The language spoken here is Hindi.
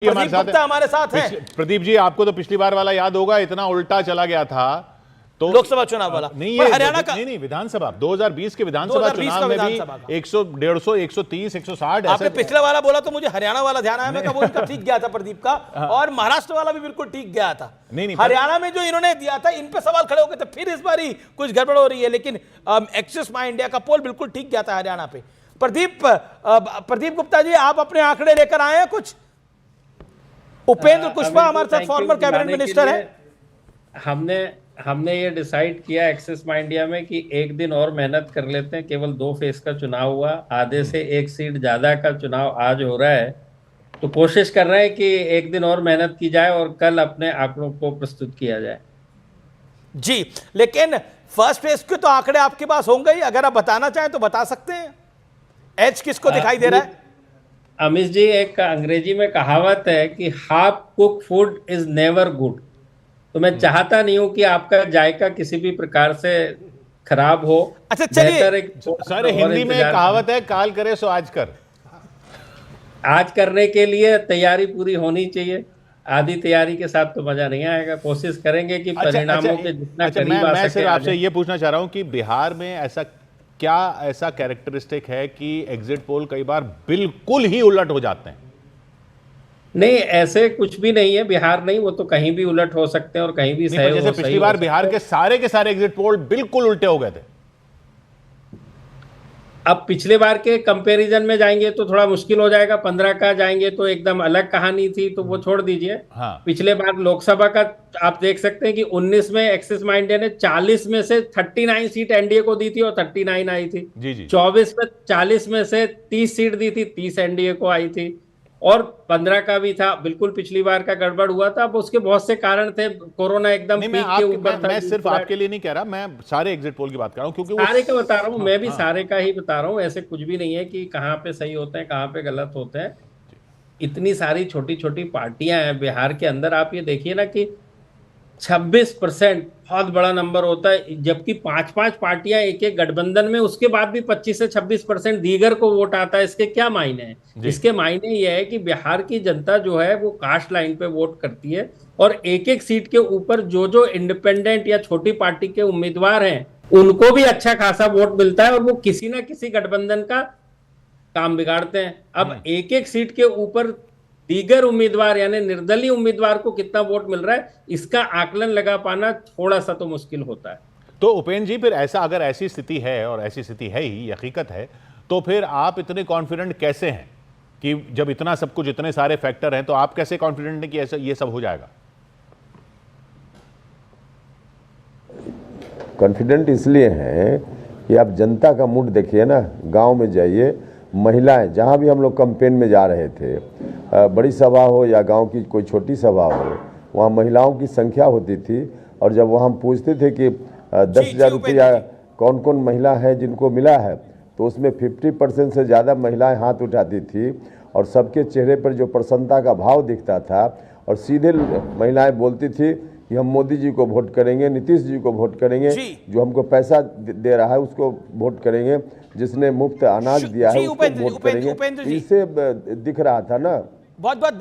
प्रदीप गुप्ता हमारे साथ है। प्रदीप जी, आपको तो पिछली बार वाला याद होगा, इतना उल्टा चला गया था तो लोकसभा चुनाव वाला नहीं, ये हरियाणा का नहीं विधानसभा 2020 के विधानसभा चुनाव में भी 100, 150, 130, 160 आपने पिछला वाला बोला तो मुझे हरियाणा वाला ध्यान आया। मैं कहा वो इनका ठीक गया था प्रदीप का, और महाराष्ट्र वाला भी बिल्कुल ठीक गया था। नहीं, हरियाणा में जो इन्होंने दिया था इन पे सवाल खड़े हो गए थे, फिर इस बार ही कुछ गड़बड़ हो रही है। लेकिन एक्सिस माई इंडिया का पोल बिल्कुल ठीक गया था हरियाणा पे। प्रदीप गुप्ता जी, आप अपने आंकड़े लेकर आए हैं कुछ? उपेंद्र कुशवाहा हमारे साथ फॉर्मर कैबिनेट मिनिस्टर है। हमने ये डिसाइड किया एक्सिस माई इंडिया में कि एक दिन और मेहनत कर लेते हैं। केवल 2 फेज का चुनाव हुआ, आधे से 1 सीट ज्यादा का चुनाव आज हो रहा है, तो कोशिश कर रहे हैं कि एक दिन और मेहनत की जाए और कल अपने आंकड़ों को प्रस्तुत किया जाए। जी, लेकिन फर्स्ट फेज के तो आंकड़े आपके पास होंगे ही, अगर आप बताना चाहें तो बता सकते हैं। एच किसको दिखाई दे रहा है? अमित जी, एक अंग्रेजी में कहावत है कि half cook food is never good. तो मैं चाहता नहीं हूं कि आपका जायका किसी भी प्रकार से खराब हो। अच्छा चलिए, सर हिंदी में कहावत है, काल करे सो आज कर। आज करने के लिए तैयारी पूरी होनी चाहिए। आधी तैयारी के साथ तो मजा नहीं आएगा। कोशिश करेंगे कि परिणामों के जितना करीब आ सके। मैं सिर्फ आपसे ये पूछना चाह रहा हूं कि बिहार में ऐसा कैरेक्टरिस्टिक है कि एग्जिट पोल कई बार बिल्कुल ही उलट हो जाते हैं? नहीं, ऐसे कुछ भी नहीं है। बिहार नहीं, वो तो कहीं भी उलट हो सकते हैं और कहीं भी सही। जैसे पिछली बार बिहार के सारे एग्जिट पोल बिल्कुल उल्टे हो गए थे। अब पिछले बार के कंपैरिजन में जाएंगे तो थोड़ा मुश्किल हो जाएगा। 15 का जाएंगे तो एकदम अलग कहानी थी, तो वो छोड़ दीजिए। हाँ। पिछले बार लोकसभा का आप देख सकते हैं कि 19 में एक्सिस माई इंडिया ने 40 में से 39 सीट एनडीए को दी थी और 39 आई थी। जी। 24 में 40 में से 30 सीट दी थी, 30 एनडीए को आई थी। और 15 का भी था, बिल्कुल पिछली बार का गड़बड़ हुआ था। अब उसके बहुत से कारण थे। कोरोना एकदम पीक के ऊपर था। मैं सिर्फ आपके लिए नहीं कह रहा, मैं सारे एग्जिट पोल की बात कर रहा हूं, क्योंकि सारे का बता रहा हूं। मैं भी सारे का ही बता रहा हूं। ऐसे कुछ भी नहीं है कि कहां पे सही होते हैं कहां पे गलत होते हैं। इतनी सारी छोटी छोटी पार्टियां हैं बिहार के अंदर। आप ये देखिए ना कि 26% बहुत बड़ा नंबर होता है, जबकि 5-5 पार्टियां एक एक गठबंधन में, उसके बाद भी 25 से 26% दीगर को वोट आता है। इसके क्या मायने हैं? इसके मायने ये है कि बिहार की जनता जो है वो कास्ट लाइन पे वोट करती है, और एक एक सीट के ऊपर जो इंडिपेंडेंट या छोटी पार्टी के उम्मीदवार हैं उनको भी अच्छा खासा वोट मिलता है, और वो किसी ना किसी गठबंधन का काम बिगाड़ते हैं। अब एक एक सीट के ऊपर दीगर उम्मीदवार यानी निर्दलीय उम्मीदवार को कितना वोट मिल रहा है, इसका आकलन लगा पाना थोड़ा सा तो मुश्किल होता है। तो उपेंद्र जी, फिर अगर ऐसी स्थिति है, और ऐसी स्थिति है ही, हकीकत है, तो फिर आप इतने कॉन्फिडेंट कैसे हैं कि जब इतना सब कुछ, इतने सारे फैक्टर हैं, तो आप कैसे कॉन्फिडेंट हैं कि ऐसा ये सब हो जाएगा? कॉन्फिडेंट इसलिए हैं कि आप जनता का मूड देखिए ना। गांव में जाइए, महिलाएं, जहां भी हम लोग कैंपेन में जा रहे थे, बड़ी सभा हो या गांव की कोई छोटी सभा हो, वहां महिलाओं की संख्या होती थी। और जब वहां पूछते थे कि 10,000 रुपया कौन कौन महिला है जिनको मिला है, तो उसमें 50% से ज़्यादा महिलाएं हाथ उठाती थी, और सबके चेहरे पर जो प्रसन्नता का भाव दिखता था, और सीधे महिलाएं बोलती थी कि हम मोदी जी को वोट करेंगे, नीतीश जी को वोट करेंगे, जो हमको पैसा दे रहा है उसको वोट करेंगे, जिसने मुफ्त अनाज दिया है उसको वोट करेंगे। इससे दिख रहा था ना। बहुत